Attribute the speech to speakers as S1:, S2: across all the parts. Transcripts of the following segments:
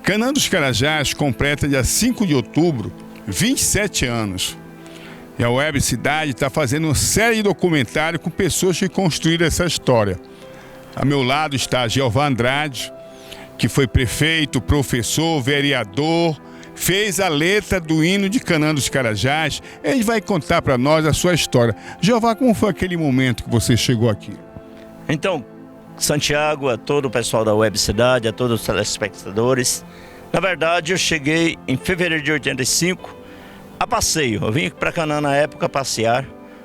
S1: Canaã dos Carajás completa dia 5 de outubro 27 anos. E a Web Cidade está fazendo uma série de documentários com pessoas que construíram essa história. A meu lado está Jeová Andrade, que foi prefeito, professor, vereador, fez a letra do hino de Canaã dos Carajás. Ele vai contar para nós a sua história. Jeová, como foi aquele momento que você chegou aqui?
S2: Então, Santiago, a todo o pessoal da Web Cidade, a todos os telespectadores, na verdade eu cheguei em fevereiro de 85 a passeio. Eu vim para Canaã na época passear.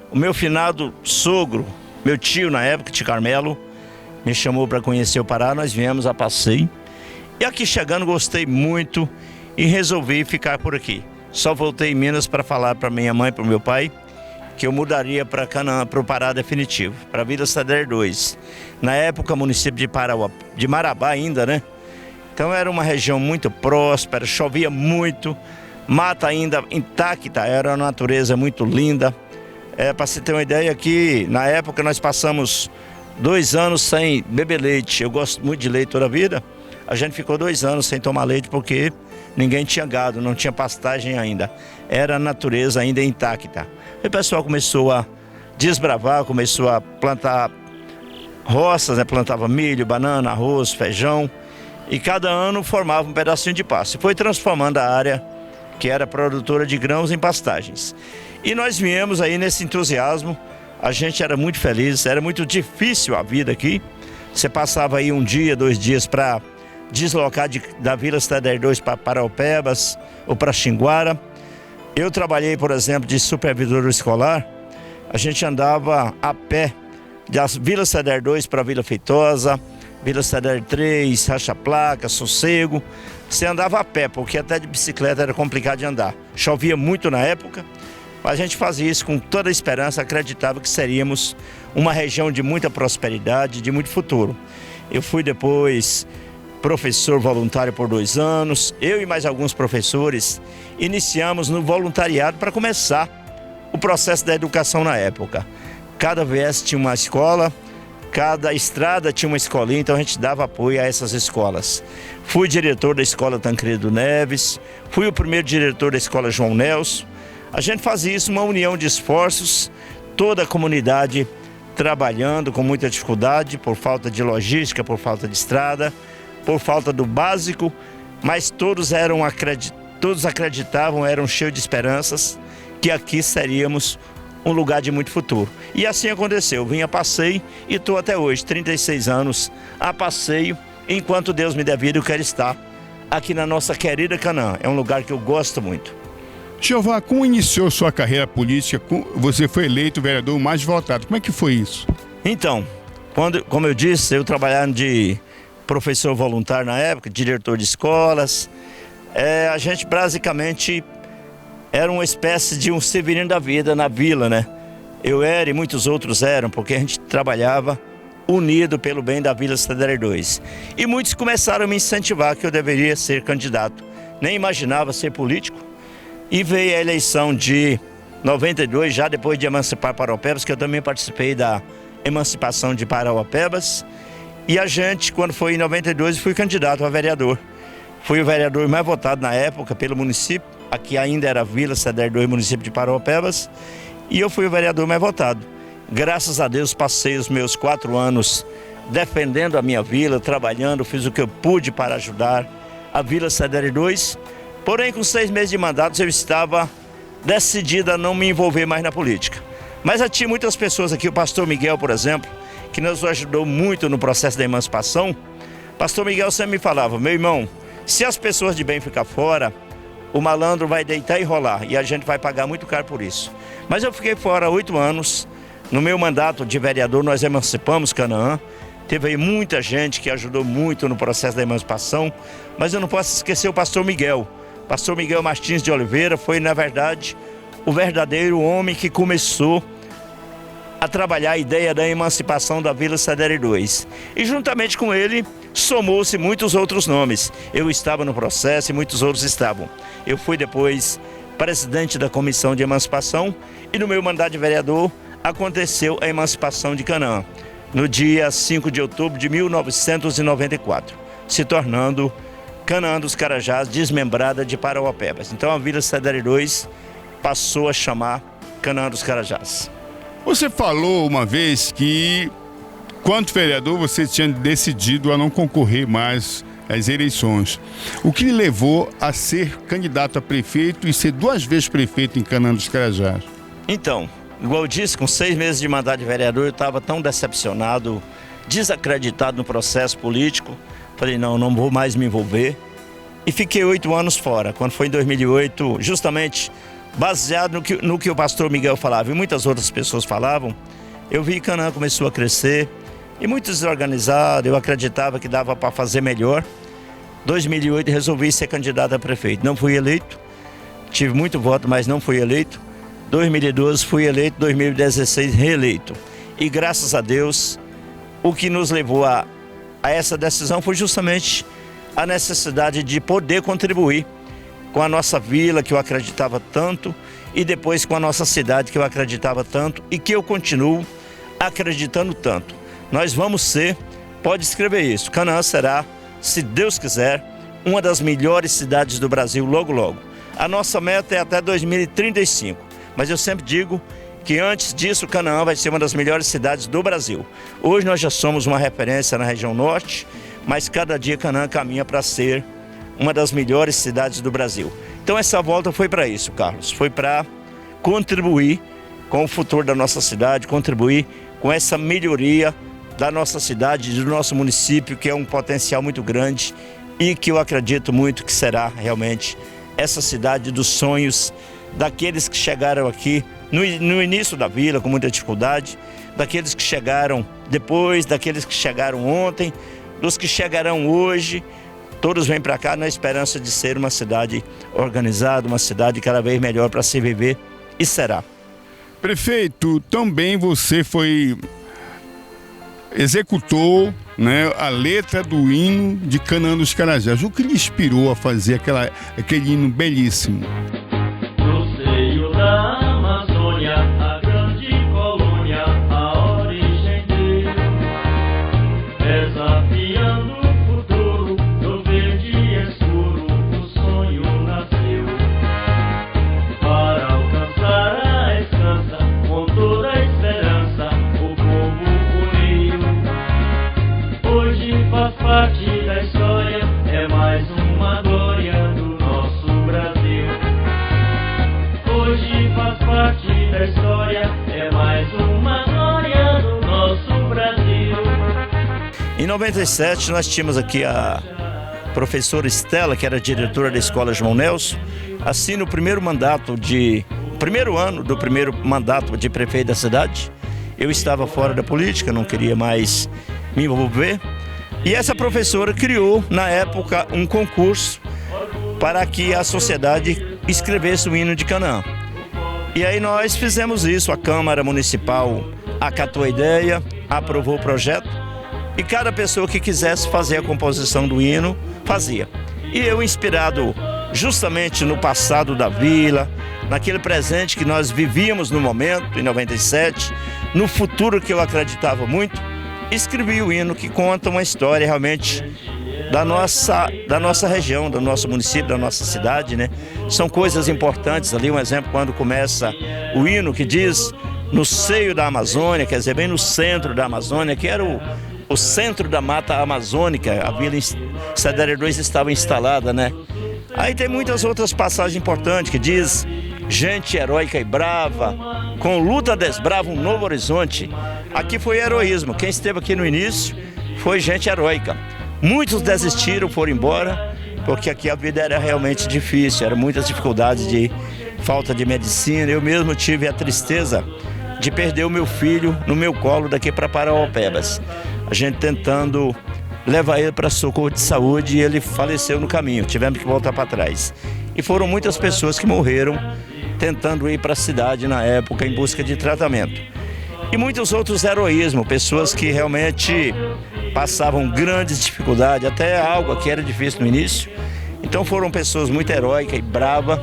S2: O meu finado sogro, meu tio na época, tio Carmelo, me chamou para conhecer o Pará, nós viemos a passeio. E aqui chegando gostei muito e resolvi ficar por aqui. Só voltei em Minas para falar para minha mãe e para o meu pai que eu mudaria para Canaã, para o Pará definitivo, para Vila Cedar 2. Na época, município de Marabá ainda, né? Então era uma região muito próspera, chovia muito, mata ainda intacta, era uma natureza muito linda. Para você ter uma ideia, aqui na época nós passamos 2 anos sem beber leite. Eu gosto muito de leite toda a vida. A gente ficou 2 anos sem tomar leite porque ninguém tinha gado, não tinha pastagem ainda. Era a natureza ainda intacta. E o pessoal começou a desbravar, começou a plantar roças, né? Plantava milho, banana, arroz, feijão. E cada ano formava um pedacinho de pasto. E foi transformando a área que era produtora de grãos em pastagens. E nós viemos aí nesse entusiasmo. A gente era muito feliz, era muito difícil a vida aqui. Você passava aí 1 dia, 2 dias para deslocar da Vila Cedar 2 para Paraupebas ou para Xinguara. Eu trabalhei, por exemplo, de supervisor escolar. A gente andava a pé da Vila Cedar 2 para Vila Feitosa, Vila Cedar 3, Racha Placa, Sossego. Você andava a pé, porque até de bicicleta era complicado de andar. Chovia muito na época, mas a gente fazia isso com toda a esperança, acreditava que seríamos uma região de muita prosperidade, de muito futuro. Eu fui depois professor voluntário por 2 anos, eu e mais alguns professores iniciamos no voluntariado para começar o processo da educação na época. Cada VS tinha uma escola, cada estrada tinha uma escolinha, então a gente dava apoio a essas escolas. Fui diretor da escola Tancredo Neves, fui o primeiro diretor da escola João Nelson. A gente fazia isso, uma união de esforços, toda a comunidade trabalhando com muita dificuldade, por falta de logística, por falta de estrada, por falta do básico, mas todos acreditavam, eram cheios de esperanças, que aqui seríamos um lugar de muito futuro. E assim aconteceu, vim a passeio e estou até hoje, 36 anos, a passeio, enquanto Deus me der vida, eu quero estar aqui na nossa querida Canaã. É um lugar que eu gosto muito.
S1: Jeová, como iniciou sua carreira política? Você foi eleito o vereador mais votado. Como é que foi isso?
S2: Então, como eu disse, eu trabalhava de professor voluntário na época, diretor de escolas. A gente basicamente era uma espécie de um Severino da vida na vila, né? Eu era e muitos outros eram, porque a gente trabalhava unido pelo bem da Vila Cedar 2. E muitos começaram a me incentivar que eu deveria ser candidato. Nem imaginava ser político. E veio a eleição de 92, já depois de emancipar Paraupebas, que eu também participei da emancipação de Paraupebas. E a gente, quando foi em 92, fui candidato a vereador. Fui o vereador mais votado na época pelo município, aqui ainda era Vila Cedar 2, município de Paraupebas. E eu fui o vereador mais votado. Graças a Deus passei os meus 4 anos defendendo a minha vila, trabalhando, fiz o que eu pude para ajudar a Vila Cedar 2. Porém, com 6 meses de mandato, eu estava decidido a não me envolver mais na política. Mas já tinha muitas pessoas aqui, o pastor Miguel, por exemplo, que nos ajudou muito no processo da emancipação. Pastor Miguel sempre me falava: meu irmão, se as pessoas de bem ficar fora, o malandro vai deitar e rolar, e a gente vai pagar muito caro por isso. Mas eu fiquei fora 8 anos. No meu mandato de vereador, nós emancipamos Canaã. Teve aí muita gente que ajudou muito no processo da emancipação, mas eu não posso esquecer o pastor Miguel. Pastor Miguel Martins de Oliveira foi, na verdade, o verdadeiro homem que começou a trabalhar a ideia da emancipação da Vila Cedar 2. E juntamente com ele, somou-se muitos outros nomes. Eu estava no processo e muitos outros estavam. Eu fui depois presidente da Comissão de Emancipação e no meu mandato de vereador aconteceu a emancipação de Canaã, no dia 5 de outubro de 1994, se tornando Canaã dos Carajás, desmembrada de Parauapebas. Então a Vila Cidade 2 passou a chamar Canaã dos Carajás.
S1: Você falou uma vez que, quanto vereador, você tinha decidido a não concorrer mais às eleições. O que lhe levou a ser candidato a prefeito e ser 2 vezes prefeito em Canaã dos Carajás?
S2: Então, igual eu disse, com 6 meses de mandato de vereador, eu estava tão decepcionado, desacreditado no processo político. Falei, não vou mais me envolver. E fiquei 8 anos fora. Quando foi em 2008, justamente baseado no que o pastor Miguel falava e muitas outras pessoas falavam, eu vi que Canaã começou a crescer e muito desorganizado. Eu acreditava que dava para fazer melhor. 2008 resolvi ser candidato a prefeito. Não fui eleito, tive muito voto, mas não fui eleito. 2012 fui eleito, 2016 reeleito. E graças a Deus, o que nos levou a essa decisão foi justamente a necessidade de poder contribuir com a nossa vila, que eu acreditava tanto, e depois com a nossa cidade, que eu acreditava tanto e que eu continuo acreditando tanto. Nós vamos ser, pode escrever isso, Canaã será, se Deus quiser, uma das melhores cidades do Brasil logo logo. A nossa meta é até 2035, mas eu sempre digo que antes disso Canaã vai ser uma das melhores cidades do Brasil. Hoje nós já somos uma referência na região norte, mas cada dia Canaã caminha para ser uma das melhores cidades do Brasil. Então essa volta foi para isso, Carlos, foi para contribuir com o futuro da nossa cidade, contribuir com essa melhoria da nossa cidade, do nosso município, que é um potencial muito grande e que eu acredito muito que será realmente essa cidade dos sonhos daqueles que chegaram aqui no início da vila com muita dificuldade, daqueles que chegaram depois, daqueles que chegaram ontem, dos que chegarão hoje. Todos vêm para cá na esperança de ser uma cidade organizada, uma cidade cada vez melhor para se viver, e será.
S1: Prefeito, também você executou, né, a letra do hino de Canaã dos Carajás. O que lhe inspirou a fazer aquele hino belíssimo?
S3: No seio da Amazônia, a grande colônia, a origem dele, desafiando o futuro, no verde escuro, o sonho nasceu. Para alcançar a esperança, com toda a esperança, o povo uniu. Hoje faz parte da história, é mais uma glória do nosso Brasil. Hoje faz parte da história, é mais uma glória do nosso Brasil.
S2: Em 97 nós tínhamos aqui a professora Estela, que era diretora da Escola João Nelson. Assim, no primeiro ano do primeiro mandato de prefeito da cidade, eu estava fora da política, não queria mais me envolver. E essa professora criou, na época, um concurso para que a sociedade escrevesse o hino de Canaã. E aí nós fizemos isso, a Câmara Municipal acatou a ideia, aprovou o projeto, e cada pessoa que quisesse fazer a composição do hino, fazia. E eu, inspirado justamente no passado da vila, naquele presente que nós vivíamos no momento, em 97, no futuro que eu acreditava muito, escrevi o hino que conta uma história realmente da nossa região, do nosso município, da nossa cidade, né? São coisas importantes ali, um exemplo quando começa o hino que diz no seio da Amazônia, quer dizer, bem no centro da Amazônia, que era o centro da mata amazônica, a Vila Cidade 2 estava instalada, né? Aí tem muitas outras passagens importantes que diz: gente heróica e brava, com luta desbrava um novo horizonte. Aqui foi heroísmo, quem esteve aqui no início foi gente heróica. Muitos desistiram, foram embora, porque aqui a vida era realmente difícil, eram muitas dificuldades de falta de medicina. Eu mesmo tive a tristeza de perder o meu filho no meu colo daqui para Parauapebas. A gente tentando levar ele para socorro de saúde e ele faleceu no caminho, tivemos que voltar para trás. E foram muitas pessoas que morreram tentando ir para a cidade na época em busca de tratamento. E muitos outros heroísmos, pessoas que realmente passavam grandes dificuldades, até algo que era difícil no início. Então foram pessoas muito heróicas e bravas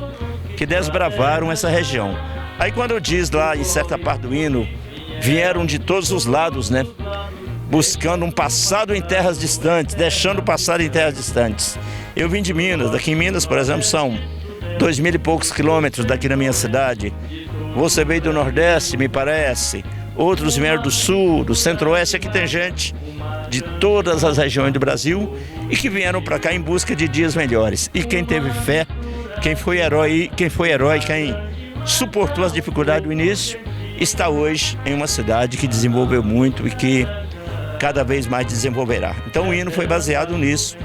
S2: que desbravaram essa região. Aí quando eu diz lá em certa parte do hino, vieram de todos os lados, né? buscando um passado em terras distantes, deixando o passado em terras distantes. Eu vim de Minas, daqui em Minas, por exemplo, são 2.000 e poucos quilômetros daqui da minha cidade. Você veio do Nordeste, me parece, outros vieram do Sul, do Centro-Oeste. Aqui tem gente de todas as regiões do Brasil e que vieram para cá em busca de dias melhores. E quem teve fé, quem foi herói, quem suportou as dificuldades do início, está hoje em uma cidade que desenvolveu muito e que cada vez mais desenvolverá. Então o hino foi baseado nisso.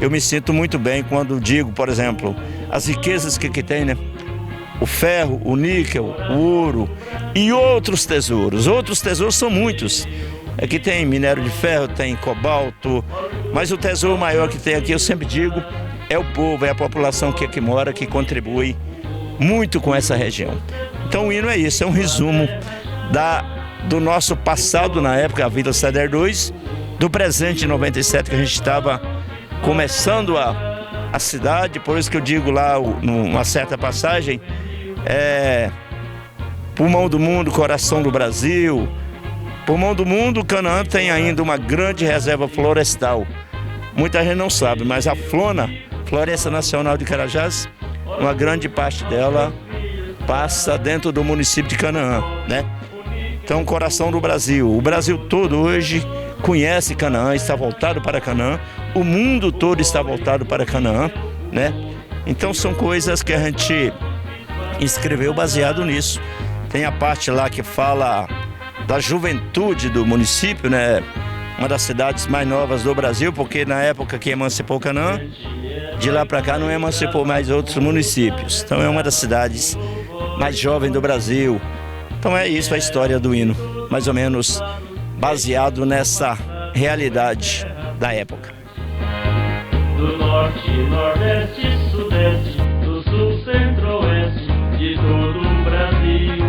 S2: Eu me sinto muito bem quando digo, por exemplo, as riquezas que aqui tem, né? O ferro, o níquel, o ouro e outros tesouros. Outros tesouros são muitos. Aqui tem minério de ferro, tem cobalto, mas o tesouro maior que tem aqui, eu sempre digo, é o povo, é a população que aqui mora, que contribui muito com essa região. Então o hino é isso, é um resumo do nosso passado na época, a Vila Ceder II, do presente em 97, que a gente estava começando a cidade. Por isso que eu digo lá, numa certa passagem, pulmão do mundo, coração do Brasil. Pulmão do mundo, Canaã tem ainda uma grande reserva florestal. Muita gente não sabe, mas a Flona, Floresta Nacional de Carajás, uma grande parte dela passa dentro do município de Canaã, né? Então, coração do Brasil. O Brasil todo hoje conhece Canaã, está voltado para Canaã. O mundo todo está voltado para Canaã, né? Então, são coisas que a gente escreveu baseado nisso. Tem a parte lá que fala da juventude do município, né? Uma das cidades mais novas do Brasil, porque na época que emancipou Canaã, de lá para cá não emancipou mais outros municípios. Então é uma das cidades mais jovens do Brasil. Então é isso a história do hino, mais ou menos baseado nessa realidade da época.
S3: Do norte, nordeste, sudeste, do sul, centro-oeste, de todo o Brasil.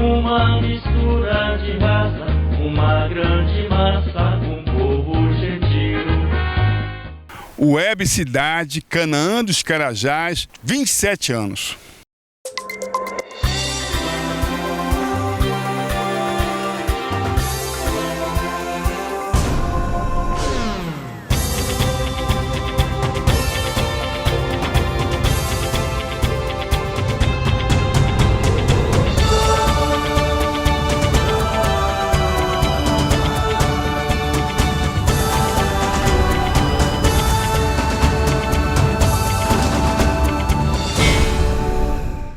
S3: Uma mistura de raça, uma grande massa, um povo gentil.
S1: Web Cidade, Canaã dos Carajás, 27 anos.